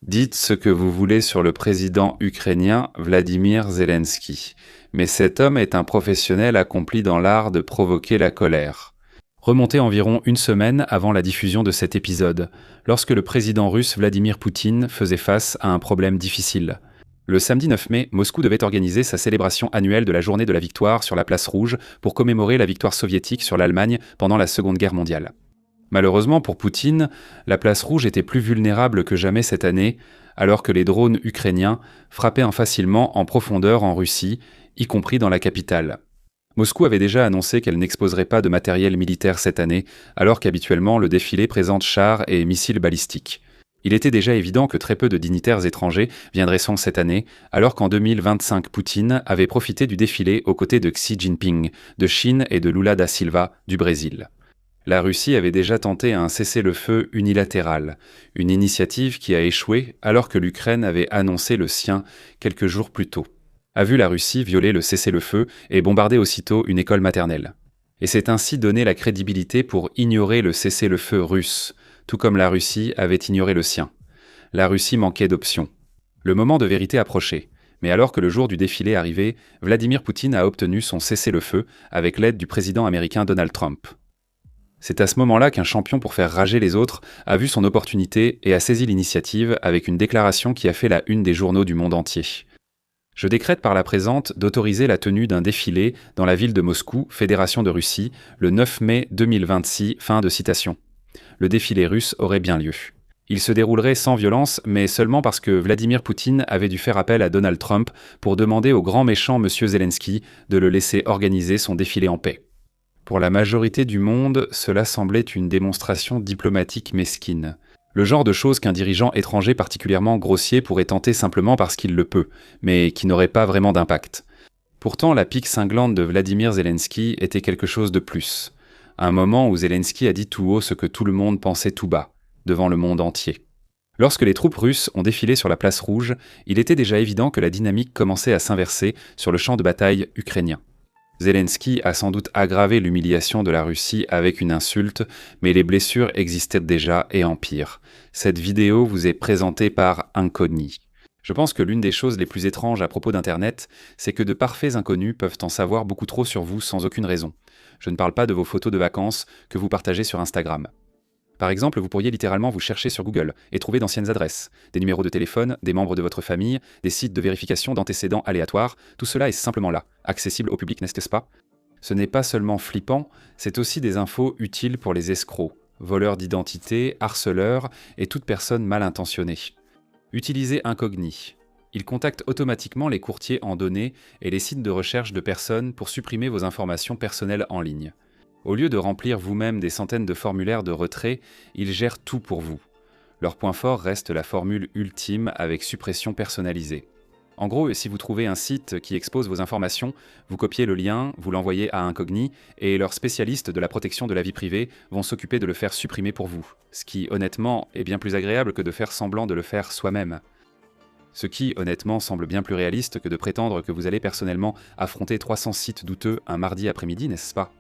Dites ce que vous voulez sur le président ukrainien Vladimir Zelensky, mais cet homme est un professionnel accompli dans l'art de provoquer la colère. Remontez environ une semaine avant la diffusion de cet épisode, lorsque le président russe Vladimir Poutine faisait face à un problème difficile. Le samedi 9 mai, Moscou devait organiser sa célébration annuelle de la journée de la victoire sur la place rouge pour commémorer la victoire soviétique sur l'Allemagne pendant la Seconde Guerre mondiale. Malheureusement pour Poutine, la place rouge était plus vulnérable que jamais cette année, alors que les drones ukrainiens frappaient facilement en profondeur en Russie, y compris dans la capitale. Moscou avait déjà annoncé qu'elle n'exposerait pas de matériel militaire cette année, alors qu'habituellement le défilé présente chars et missiles balistiques. Il était déjà évident que très peu de dignitaires étrangers viendraient cette année, alors qu'en 2025 Poutine avait profité du défilé aux côtés de Xi Jinping, de Chine et de Lula da Silva, du Brésil. La Russie avait déjà tenté un cessez-le-feu unilatéral, une initiative qui a échoué alors que l'Ukraine avait annoncé le sien quelques jours plus tôt. A vu la Russie violer le cessez-le-feu et bombarder aussitôt une école maternelle. Et c'est ainsi donné la crédibilité pour ignorer le cessez-le-feu russe, tout comme la Russie avait ignoré le sien. La Russie manquait d'options. Le moment de vérité approchait, mais alors que le jour du défilé arrivait, Vladimir Poutine a obtenu son cessez-le-feu avec l'aide du président américain Donald Trump. C'est à ce moment-là qu'un champion pour faire rager les autres a vu son opportunité et a saisi l'initiative avec une déclaration qui a fait la une des journaux du monde entier. Je décrète par la présente d'autoriser la tenue d'un défilé dans la ville de Moscou, Fédération de Russie, le 9 mai 2026, fin de citation. Le défilé russe aurait bien lieu. Il se déroulerait sans violence, mais seulement parce que Vladimir Poutine avait dû faire appel à Donald Trump pour demander au grand méchant M. Zelensky de le laisser organiser son défilé en paix. Pour la majorité du monde, cela semblait une démonstration diplomatique mesquine. Le genre de choses qu'un dirigeant étranger particulièrement grossier pourrait tenter simplement parce qu'il le peut, mais qui n'aurait pas vraiment d'impact. Pourtant, la pique cinglante de Vladimir Zelensky était quelque chose de plus. Un moment où Zelensky a dit tout haut ce que tout le monde pensait tout bas, devant le monde entier. Lorsque les troupes russes ont défilé sur la place rouge, il était déjà évident que la dynamique commençait à s'inverser sur le champ de bataille ukrainien. Zelensky a sans doute aggravé l'humiliation de la Russie avec une insulte, mais les blessures existaient déjà et en pire. Cette vidéo vous est présentée par Incogni. Je pense que l'une des choses les plus étranges à propos d'Internet, c'est que de parfaits inconnus peuvent en savoir beaucoup trop sur vous sans aucune raison. Je ne parle pas de vos photos de vacances que vous partagez sur Instagram. Par exemple, vous pourriez littéralement vous chercher sur Google et trouver d'anciennes adresses, des numéros de téléphone, des membres de votre famille, des sites de vérification d'antécédents aléatoires, tout cela est simplement là, accessible au public, n'est-ce pas? Ce n'est pas seulement flippant, c'est aussi des infos utiles pour les escrocs, voleurs d'identité, harceleurs et toute personne mal intentionnée. Utilisez Incogni. Il contacte automatiquement les courtiers en données et les sites de recherche de personnes pour supprimer vos informations personnelles en ligne. Au lieu de remplir vous-même des centaines de formulaires de retrait, ils gèrent tout pour vous. Leur point fort reste la formule ultime avec suppression personnalisée. En gros, si vous trouvez un site qui expose vos informations, vous copiez le lien, vous l'envoyez à Incogni, et leurs spécialistes de la protection de la vie privée vont s'occuper de le faire supprimer pour vous. Ce qui, honnêtement, est bien plus agréable que de faire semblant de le faire soi-même. Ce qui, honnêtement, semble bien plus réaliste que de prétendre que vous allez personnellement affronter 300 sites douteux un mardi après-midi, n'est-ce pas ?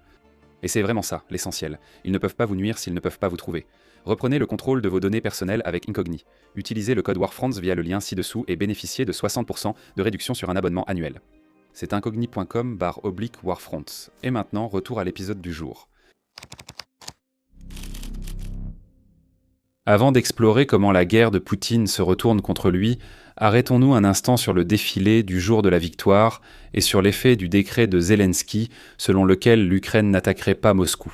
Et c'est vraiment ça, l'essentiel. Ils ne peuvent pas vous nuire s'ils ne peuvent pas vous trouver. Reprenez le contrôle de vos données personnelles avec Incogni. Utilisez le code WARFRANCE via le lien ci-dessous et bénéficiez de 60% de réduction sur un abonnement annuel. C'est incogni.com/warfrance. Et maintenant, retour à l'épisode du jour. Avant d'explorer comment la guerre de Poutine se retourne contre lui, arrêtons-nous un instant sur le défilé du jour de la victoire et sur l'effet du décret de Zelensky selon lequel l'Ukraine n'attaquerait pas Moscou.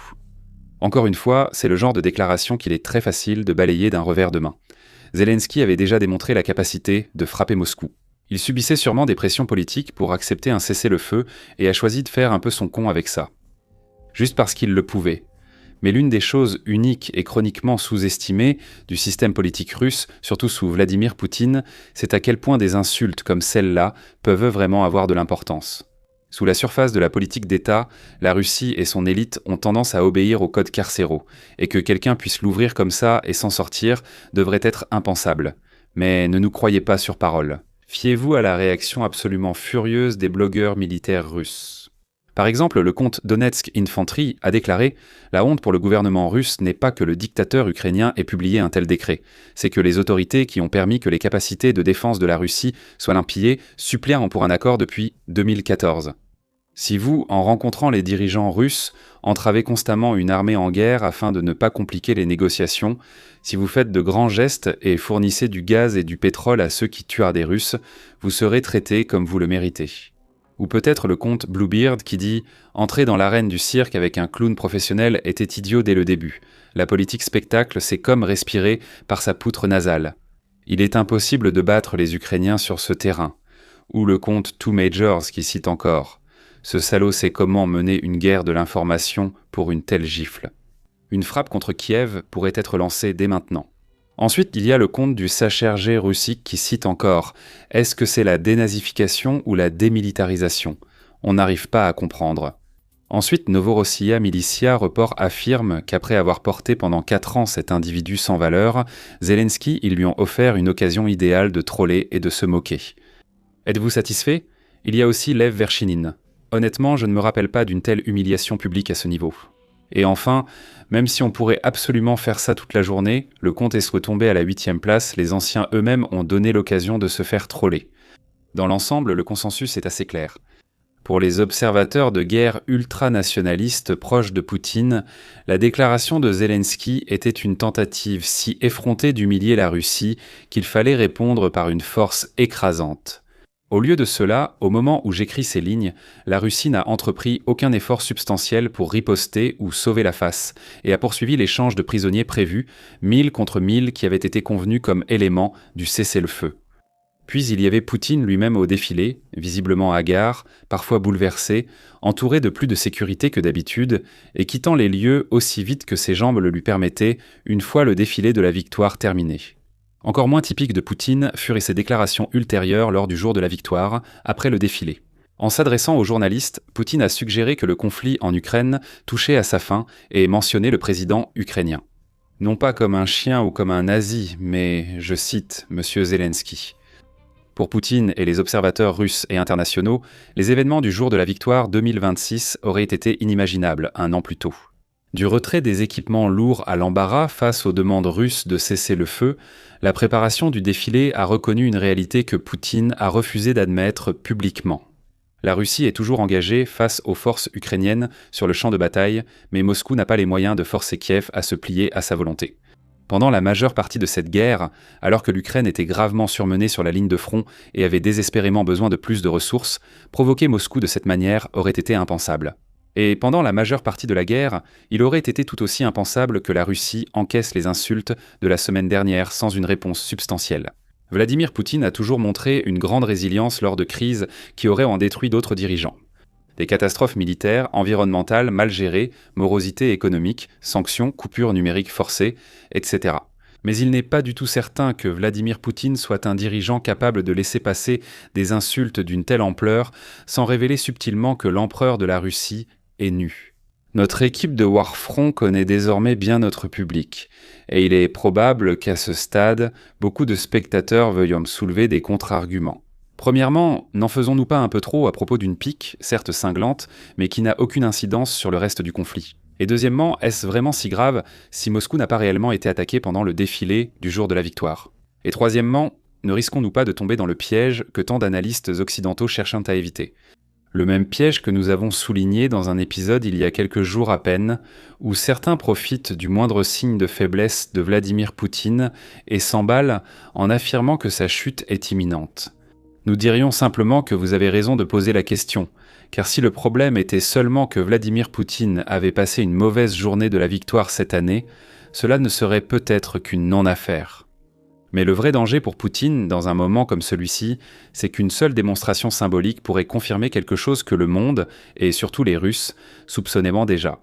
Encore une fois, c'est le genre de déclaration qu'il est très facile de balayer d'un revers de main. Zelensky avait déjà démontré la capacité de frapper Moscou. Il subissait sûrement des pressions politiques pour accepter un cessez-le-feu et a choisi de faire un peu son con avec ça. Juste parce qu'il le pouvait. Mais l'une des choses uniques et chroniquement sous-estimées du système politique russe, surtout sous Vladimir Poutine, c'est à quel point des insultes comme celle-là peuvent vraiment avoir de l'importance. Sous la surface de la politique d'État, la Russie et son élite ont tendance à obéir aux codes carcéraux, et que quelqu'un puisse l'ouvrir comme ça et s'en sortir devrait être impensable. Mais ne nous croyez pas sur parole. Fiez-vous à la réaction absolument furieuse des blogueurs militaires russes. Par exemple, le compte Donetsk Infantry a déclaré « La honte pour le gouvernement russe n'est pas que le dictateur ukrainien ait publié un tel décret, c'est que les autorités qui ont permis que les capacités de défense de la Russie soient limpillées suppléant pour un accord depuis 2014. » Si vous, en rencontrant les dirigeants russes, entravez constamment une armée en guerre afin de ne pas compliquer les négociations, si vous faites de grands gestes et fournissez du gaz et du pétrole à ceux qui tuent des Russes, vous serez traités comme vous le méritez. Ou peut-être le comte Bluebeard qui dit « Entrer dans l'arène du cirque avec un clown professionnel était idiot dès le début. La politique spectacle, c'est comme respirer par sa poutre nasale. Il est impossible de battre les Ukrainiens sur ce terrain. » Ou le comte Two Majors qui cite encore « Ce salaud sait comment mener une guerre de l'information pour une telle gifle. » Une frappe contre Kiev pourrait être lancée dès maintenant. Ensuite, il y a le compte du Sachergé russique qui cite encore « Est-ce que c'est la dénazification ou la démilitarisation ? On n'arrive pas à comprendre. » Ensuite, Novorossiya Militia Report affirme qu'après avoir porté pendant 4 ans cet individu sans valeur, Zelensky, ils lui ont offert une occasion idéale de troller et de se moquer. Êtes-vous satisfait ? Il y a aussi Lev Verchinin. Honnêtement, je ne me rappelle pas d'une telle humiliation publique à ce niveau. Et enfin, même si on pourrait absolument faire ça toute la journée, le compte est retombé à la 8e place, les anciens eux-mêmes ont donné l'occasion de se faire troller. Dans l'ensemble, le consensus est assez clair. Pour les observateurs de guerre ultranationalistes proches de Poutine, la déclaration de Zelensky était une tentative si effrontée d'humilier la Russie qu'il fallait répondre par une force écrasante. Au lieu de cela, au moment où j'écris ces lignes, la Russie n'a entrepris aucun effort substantiel pour riposter ou sauver la face, et a poursuivi l'échange de prisonniers prévus, 1000 contre 1000 qui avaient été convenus comme éléments du cessez-le-feu. Puis il y avait Poutine lui-même au défilé, visiblement hagard, parfois bouleversé, entouré de plus de sécurité que d'habitude, et quittant les lieux aussi vite que ses jambes le lui permettaient, une fois le défilé de la victoire terminé. Encore moins typique de Poutine furent ses déclarations ultérieures lors du jour de la victoire, après le défilé. En s'adressant aux journalistes, Poutine a suggéré que le conflit en Ukraine touchait à sa fin et mentionné le président ukrainien. Non pas comme un chien ou comme un nazi, mais, je cite, M. Zelensky. Pour Poutine et les observateurs russes et internationaux, les événements du jour de la victoire 2026 auraient été inimaginables un an plus tôt. Du retrait des équipements lourds à l'embarras face aux demandes russes de cesser le feu, la préparation du défilé a reconnu une réalité que Poutine a refusé d'admettre publiquement. La Russie est toujours engagée face aux forces ukrainiennes sur le champ de bataille, mais Moscou n'a pas les moyens de forcer Kiev à se plier à sa volonté. Pendant la majeure partie de cette guerre, alors que l'Ukraine était gravement surmenée sur la ligne de front et avait désespérément besoin de plus de ressources, provoquer Moscou de cette manière aurait été impensable. Et pendant la majeure partie de la guerre, il aurait été tout aussi impensable que la Russie encaisse les insultes de la semaine dernière sans une réponse substantielle. Vladimir Poutine a toujours montré une grande résilience lors de crises qui auraient en détruit d'autres dirigeants. Des catastrophes militaires, environnementales mal gérées, morosité économique, sanctions, coupures numériques forcées, etc. Mais il n'est pas du tout certain que Vladimir Poutine soit un dirigeant capable de laisser passer des insultes d'une telle ampleur sans révéler subtilement que l'empereur de la Russie est nu. Notre équipe de Warfront connaît désormais bien notre public, et il est probable qu'à ce stade, beaucoup de spectateurs veuillent me soulever des contre-arguments. Premièrement, n'en faisons-nous pas un peu trop à propos d'une pique, certes cinglante, mais qui n'a aucune incidence sur le reste du conflit ? Et deuxièmement, est-ce vraiment si grave si Moscou n'a pas réellement été attaqué pendant le défilé du jour de la victoire ? Et troisièmement, ne risquons-nous pas de tomber dans le piège que tant d'analystes occidentaux cherchent à éviter ? Le même piège que nous avons souligné dans un épisode il y a quelques jours à peine, où certains profitent du moindre signe de faiblesse de Vladimir Poutine et s'emballent en affirmant que sa chute est imminente. Nous dirions simplement que vous avez raison de poser la question, car si le problème était seulement que Vladimir Poutine avait passé une mauvaise journée de la victoire cette année, cela ne serait peut-être qu'une non-affaire. Mais le vrai danger pour Poutine, dans un moment comme celui-ci, c'est qu'une seule démonstration symbolique pourrait confirmer quelque chose que le monde, et surtout les Russes, soupçonnaient déjà.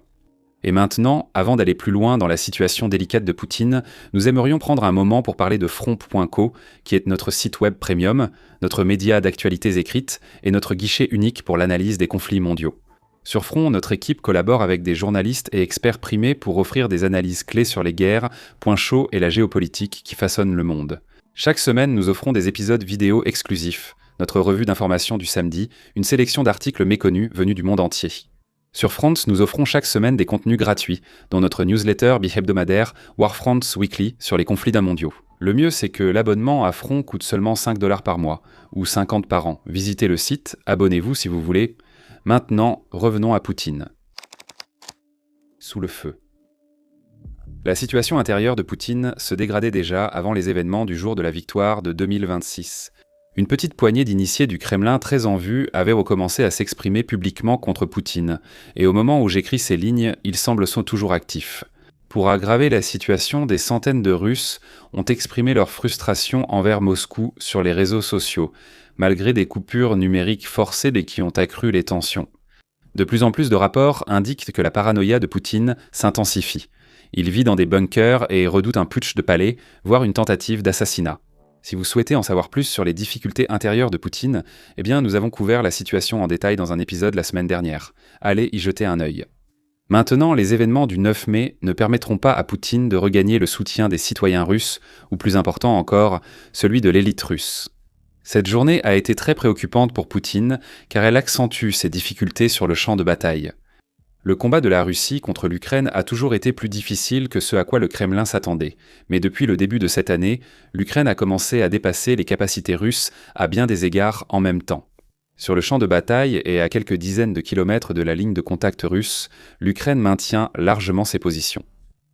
Et maintenant, avant d'aller plus loin dans la situation délicate de Poutine, nous aimerions prendre un moment pour parler de Front.co, qui est notre site web premium, notre média d'actualités écrites et notre guichet unique pour l'analyse des conflits mondiaux. Sur Front, notre équipe collabore avec des journalistes et experts primés pour offrir des analyses clés sur les guerres, points chauds et la géopolitique qui façonnent le monde. Chaque semaine, nous offrons des épisodes vidéo exclusifs, notre revue d'information du samedi, une sélection d'articles méconnus venus du monde entier. Sur Fronts, nous offrons chaque semaine des contenus gratuits, dont notre newsletter bi-hebdomadaire Warfronts Weekly sur les conflits mondiaux. Le mieux, c'est que l'abonnement à Front coûte seulement 5 $ par mois, ou 50 par an. Visitez le site, abonnez-vous si vous voulez. Maintenant, revenons à Poutine. Sous le feu. La situation intérieure de Poutine se dégradait déjà avant les événements du jour de la victoire de 2026. Une petite poignée d'initiés du Kremlin très en vue avait recommencé à s'exprimer publiquement contre Poutine, et au moment où j'écris ces lignes, ils semblent sont toujours actifs. Pour aggraver la situation, des centaines de Russes ont exprimé leur frustration envers Moscou sur les réseaux sociaux, malgré des coupures numériques forcées et qui ont accru les tensions. De plus en plus de rapports indiquent que la paranoïa de Poutine s'intensifie. Il vit dans des bunkers et redoute un putsch de palais, voire une tentative d'assassinat. Si vous souhaitez en savoir plus sur les difficultés intérieures de Poutine, eh bien nous avons couvert la situation en détail dans un épisode la semaine dernière. Allez y jeter un œil. Maintenant, les événements du 9 mai ne permettront pas à Poutine de regagner le soutien des citoyens russes, ou plus important encore, celui de l'élite russe. Cette journée a été très préoccupante pour Poutine, car elle accentue ses difficultés sur le champ de bataille. Le combat de la Russie contre l'Ukraine a toujours été plus difficile que ce à quoi le Kremlin s'attendait, mais depuis le début de cette année, l'Ukraine a commencé à dépasser les capacités russes à bien des égards en même temps. Sur le champ de bataille et à quelques dizaines de kilomètres de la ligne de contact russe, l'Ukraine maintient largement ses positions.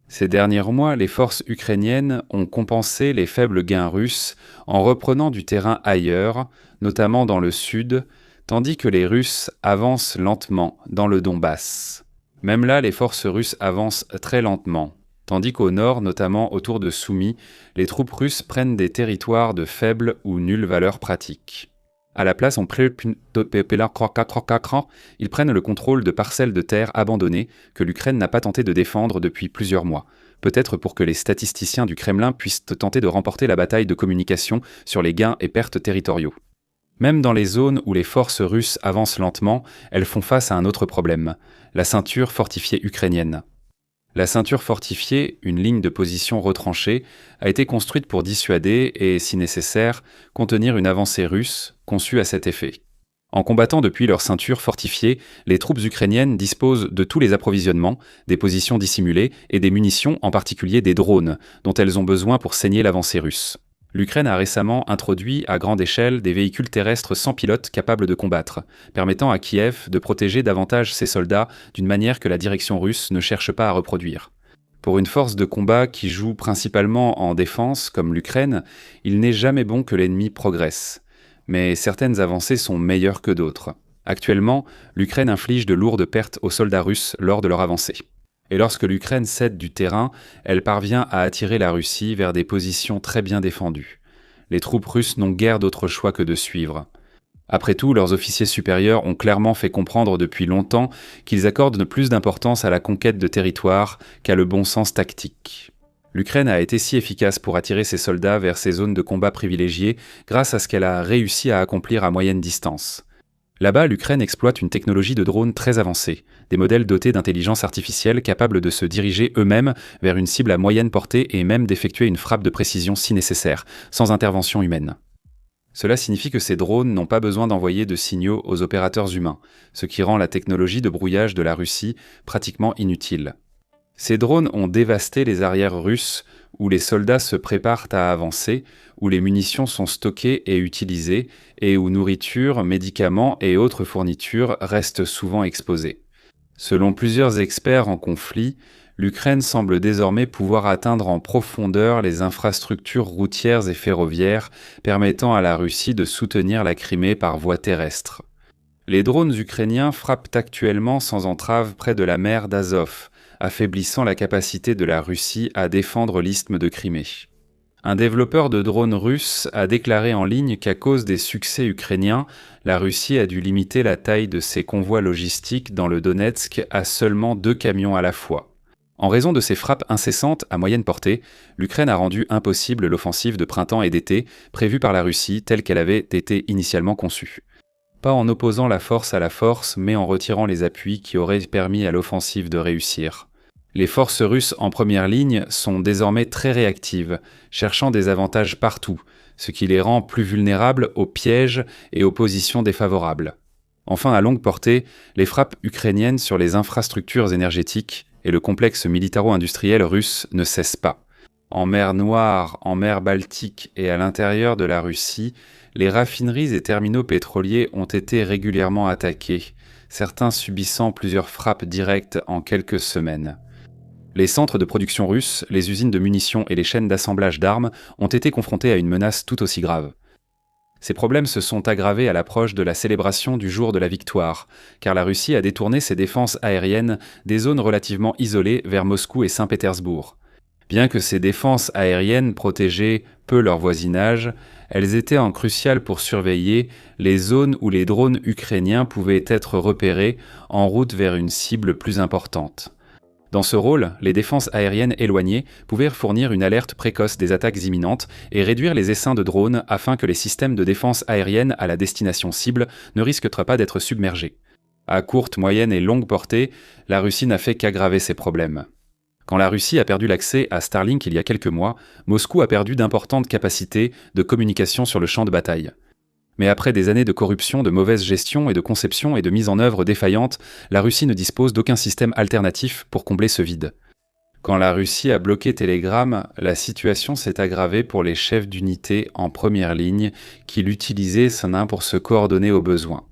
Ces derniers mois, les forces ukrainiennes ont compensé les faibles gains russes en reprenant du terrain ailleurs, notamment dans le sud, tandis que les Russes avancent lentement dans le Donbass. Même là, les forces russes avancent très lentement, tandis qu'au nord, notamment autour de Soumy, les troupes russes prennent des territoires de faible ou nulle valeur pratique. À la place, ils prennent le contrôle de parcelles de terre abandonnées que l'Ukraine n'a pas tenté de défendre depuis plusieurs mois, peut-être pour que les statisticiens du Kremlin puissent tenter de remporter la bataille de communication sur les gains et pertes territoriaux. Même dans les zones où les forces russes avancent lentement, elles font face à un autre problème, la ceinture fortifiée ukrainienne. La ceinture fortifiée, une ligne de position retranchée, a été construite pour dissuader et, si nécessaire, contenir une avancée russe conçue à cet effet. En combattant depuis leur ceinture fortifiée, les troupes ukrainiennes disposent de tous les approvisionnements, des positions dissimulées et des munitions, en particulier des drones, dont elles ont besoin pour saigner l'avancée russe. L'Ukraine a récemment introduit à grande échelle des véhicules terrestres sans pilote capables de combattre, permettant à Kiev de protéger davantage ses soldats d'une manière que la direction russe ne cherche pas à reproduire. Pour une force de combat qui joue principalement en défense, comme l'Ukraine, il n'est jamais bon que l'ennemi progresse. Mais certaines avancées sont meilleures que d'autres. Actuellement, l'Ukraine inflige de lourdes pertes aux soldats russes lors de leur avancée. Et lorsque l'Ukraine cède du terrain, elle parvient à attirer la Russie vers des positions très bien défendues. Les troupes russes n'ont guère d'autre choix que de suivre. Après tout, leurs officiers supérieurs ont clairement fait comprendre depuis longtemps qu'ils accordent plus d'importance à la conquête de territoire qu'à le bon sens tactique. L'Ukraine a été si efficace pour attirer ses soldats vers ces zones de combat privilégiées grâce à ce qu'elle a réussi à accomplir à moyenne distance. Là-bas, l'Ukraine exploite une technologie de drone très avancée, des modèles dotés d'intelligence artificielle capables de se diriger eux-mêmes vers une cible à moyenne portée et même d'effectuer une frappe de précision si nécessaire, sans intervention humaine. Cela signifie que ces drones n'ont pas besoin d'envoyer de signaux aux opérateurs humains, ce qui rend la technologie de brouillage de la Russie pratiquement inutile. Ces drones ont dévasté les arrières russes où les soldats se préparent à avancer, où les munitions sont stockées et utilisées, et où nourriture, médicaments et autres fournitures restent souvent exposées. Selon plusieurs experts en conflit, l'Ukraine semble désormais pouvoir atteindre en profondeur les infrastructures routières et ferroviaires permettant à la Russie de soutenir la Crimée par voie terrestre. Les drones ukrainiens frappent actuellement sans entrave près de la mer d'Azov, affaiblissant la capacité de la Russie à défendre l'isthme de Crimée. Un développeur de drones russe a déclaré en ligne qu'à cause des succès ukrainiens, la Russie a dû limiter la taille de ses convois logistiques dans le Donetsk à seulement 2 camions à la fois. En raison de ces frappes incessantes à moyenne portée, l'Ukraine a rendu impossible l'offensive de printemps et d'été prévue par la Russie telle qu'elle avait été initialement conçue. Pas en opposant la force à la force, mais en retirant les appuis qui auraient permis à l'offensive de réussir. Les forces russes en première ligne sont désormais très réactives, cherchant des avantages partout, ce qui les rend plus vulnérables aux pièges et aux positions défavorables. Enfin, à longue portée, les frappes ukrainiennes sur les infrastructures énergétiques et le complexe militaro-industriel russe ne cessent pas. En mer Noire, en mer Baltique et à l'intérieur de la Russie, les raffineries et terminaux pétroliers ont été régulièrement attaqués, certains subissant plusieurs frappes directes en quelques semaines. Les centres de production russes, les usines de munitions et les chaînes d'assemblage d'armes ont été confrontés à une menace tout aussi grave. Ces problèmes se sont aggravés à l'approche de la célébration du jour de la victoire, car la Russie a détourné ses défenses aériennes des zones relativement isolées vers Moscou et Saint-Pétersbourg. Bien que ces défenses aériennes protégeaient peu leur voisinage, elles étaient cruciales pour surveiller les zones où les drones ukrainiens pouvaient être repérés en route vers une cible plus importante. Dans ce rôle, les défenses aériennes éloignées pouvaient fournir une alerte précoce des attaques imminentes et réduire les essaims de drones afin que les systèmes de défense aérienne à la destination cible ne risquent pas d'être submergés. À courte, moyenne et longue portée, la Russie n'a fait qu'aggraver ces problèmes. Quand la Russie a perdu l'accès à Starlink il y a quelques mois, Moscou a perdu d'importantes capacités de communication sur le champ de bataille. Mais après des années de corruption, de mauvaise gestion et de conception et de mise en œuvre défaillante, la Russie ne dispose d'aucun système alternatif pour combler ce vide. Quand la Russie a bloqué Telegram, la situation s'est aggravée pour les chefs d'unité en première ligne qui l'utilisaient pour se coordonner aux besoins.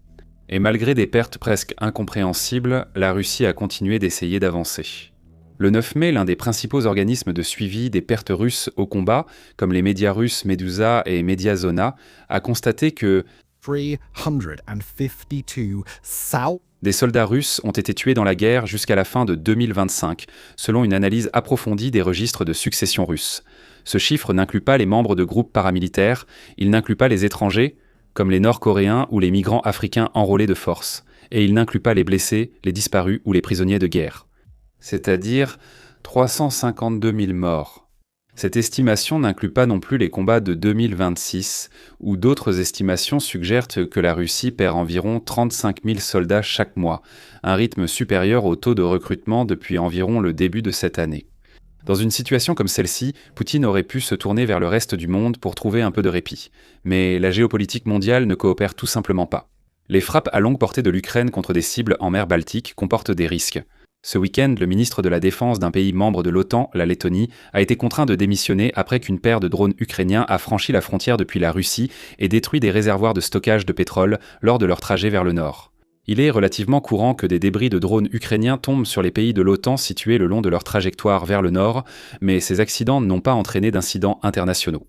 Et malgré des pertes presque incompréhensibles, la Russie a continué d'essayer d'avancer. Le 9 mai, l'un des principaux organismes de suivi des pertes russes au combat, comme les médias russes Meduza et Mediazona, a constaté que 352 des soldats russes ont été tués dans la guerre jusqu'à la fin de 2025, selon une analyse approfondie des registres de succession russes. Ce chiffre n'inclut pas les membres de groupes paramilitaires, il n'inclut pas les étrangers, comme les Nord-Coréens ou les migrants africains enrôlés de force, et il n'inclut pas les blessés, les disparus ou les prisonniers de guerre. C'est-à-dire 352 000 morts. Cette estimation n'inclut pas non plus les combats de 2026, où d'autres estimations suggèrent que la Russie perd environ 35 000 soldats chaque mois, un rythme supérieur au taux de recrutement depuis environ le début de cette année. Dans une situation comme celle-ci, Poutine aurait pu se tourner vers le reste du monde pour trouver un peu de répit. Mais la géopolitique mondiale ne coopère tout simplement pas. Les frappes à longue portée de l'Ukraine contre des cibles en mer Baltique comportent des risques. Ce week-end, le ministre de la Défense d'un pays membre de l'OTAN, la Lettonie, a été contraint de démissionner après qu'une paire de drones ukrainiens a franchi la frontière depuis la Russie et détruit des réservoirs de stockage de pétrole lors de leur trajet vers le nord. Il est relativement courant que des débris de drones ukrainiens tombent sur les pays de l'OTAN situés le long de leur trajectoire vers le nord, mais ces accidents n'ont pas entraîné d'incidents internationaux.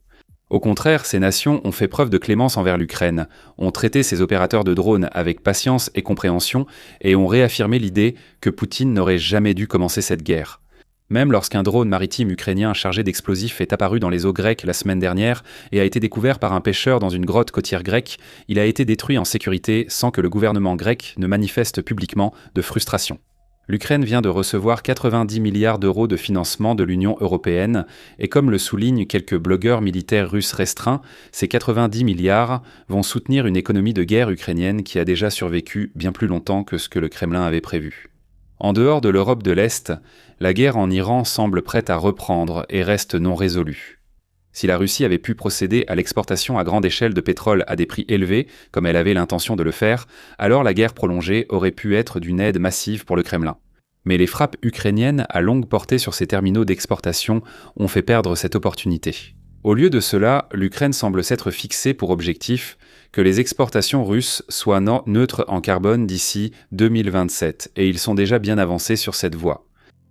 Au contraire, ces nations ont fait preuve de clémence envers l'Ukraine, ont traité ces opérateurs de drones avec patience et compréhension et ont réaffirmé l'idée que Poutine n'aurait jamais dû commencer cette guerre. Même lorsqu'un drone maritime ukrainien chargé d'explosifs est apparu dans les eaux grecques la semaine dernière et a été découvert par un pêcheur dans une grotte côtière grecque, il a été détruit en sécurité sans que le gouvernement grec ne manifeste publiquement de frustration. L'Ukraine vient de recevoir 90 milliards d'euros de financement de l'Union européenne et comme le soulignent quelques blogueurs militaires russes restreints, ces 90 milliards vont soutenir une économie de guerre ukrainienne qui a déjà survécu bien plus longtemps que ce que le Kremlin avait prévu. En dehors de l'Europe de l'Est, la guerre en Iran semble prête à reprendre et reste non résolue. Si la Russie avait pu procéder à l'exportation à grande échelle de pétrole à des prix élevés, comme elle avait l'intention de le faire, alors la guerre prolongée aurait pu être d'une aide massive pour le Kremlin. Mais les frappes ukrainiennes à longue portée sur ces terminaux d'exportation ont fait perdre cette opportunité. Au lieu de cela, l'Ukraine semble s'être fixée pour objectif que les exportations russes soient neutres en carbone d'ici 2027, et ils sont déjà bien avancés sur cette voie.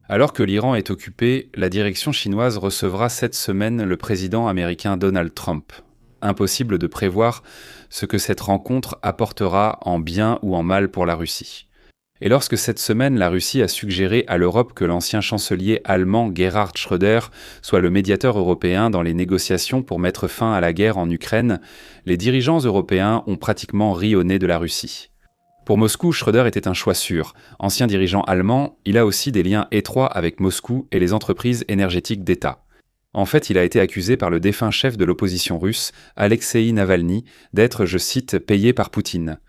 Alors que l'Iran est occupé, la direction chinoise recevra cette semaine le président américain Donald Trump. Impossible de prévoir ce que cette rencontre apportera en bien ou en mal pour la Russie. Et lorsque cette semaine la Russie a suggéré à l'Europe que l'ancien chancelier allemand Gerhard Schröder soit le médiateur européen dans les négociations pour mettre fin à la guerre en Ukraine, les dirigeants européens ont pratiquement ri au nez de la Russie. Pour Moscou, Schröder était un choix sûr. Ancien dirigeant allemand, il a aussi des liens étroits avec Moscou et les entreprises énergétiques d'État. En fait, il a été accusé par le défunt chef de l'opposition russe, Alexeï Navalny, d'être, je cite, payé par Poutine.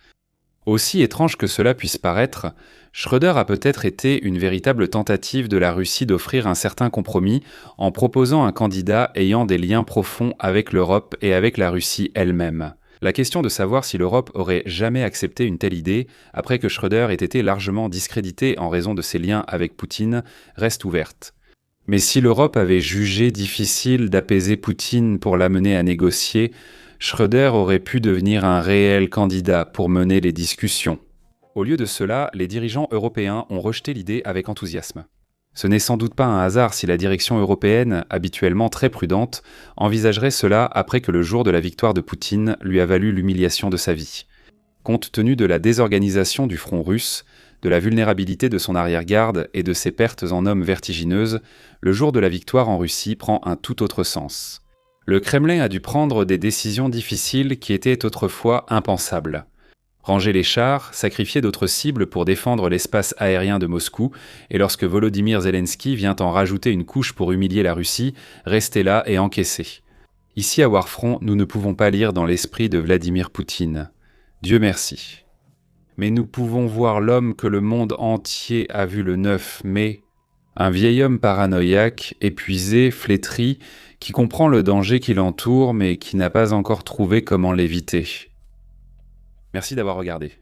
Aussi étrange que cela puisse paraître, Schröder a peut-être été une véritable tentative de la Russie d'offrir un certain compromis en proposant un candidat ayant des liens profonds avec l'Europe et avec la Russie elle-même. La question de savoir si l'Europe aurait jamais accepté une telle idée, après que Schröder ait été largement discrédité en raison de ses liens avec Poutine, reste ouverte. Mais si l'Europe avait jugé difficile d'apaiser Poutine pour l'amener à négocier, Schröder aurait pu devenir un réel candidat pour mener les discussions. Au lieu de cela, les dirigeants européens ont rejeté l'idée avec enthousiasme. Ce n'est sans doute pas un hasard si la direction européenne, habituellement très prudente, envisagerait cela après que le jour de la victoire de Poutine lui a valu l'humiliation de sa vie. Compte tenu de la désorganisation du front russe, de la vulnérabilité de son arrière-garde et de ses pertes en hommes vertigineuses, le jour de la victoire en Russie prend un tout autre sens. Le Kremlin a dû prendre des décisions difficiles qui étaient autrefois impensables. Ranger les chars, sacrifier d'autres cibles pour défendre l'espace aérien de Moscou, et lorsque Volodymyr Zelensky vient en rajouter une couche pour humilier la Russie, rester là et encaisser. Ici à Warfront, nous ne pouvons pas lire dans l'esprit de Vladimir Poutine. Dieu merci. Mais nous pouvons voir l'homme que le monde entier a vu le 9 mai, un vieil homme paranoïaque, épuisé, flétri, qui comprend le danger qui l'entoure mais qui n'a pas encore trouvé comment l'éviter. Merci d'avoir regardé.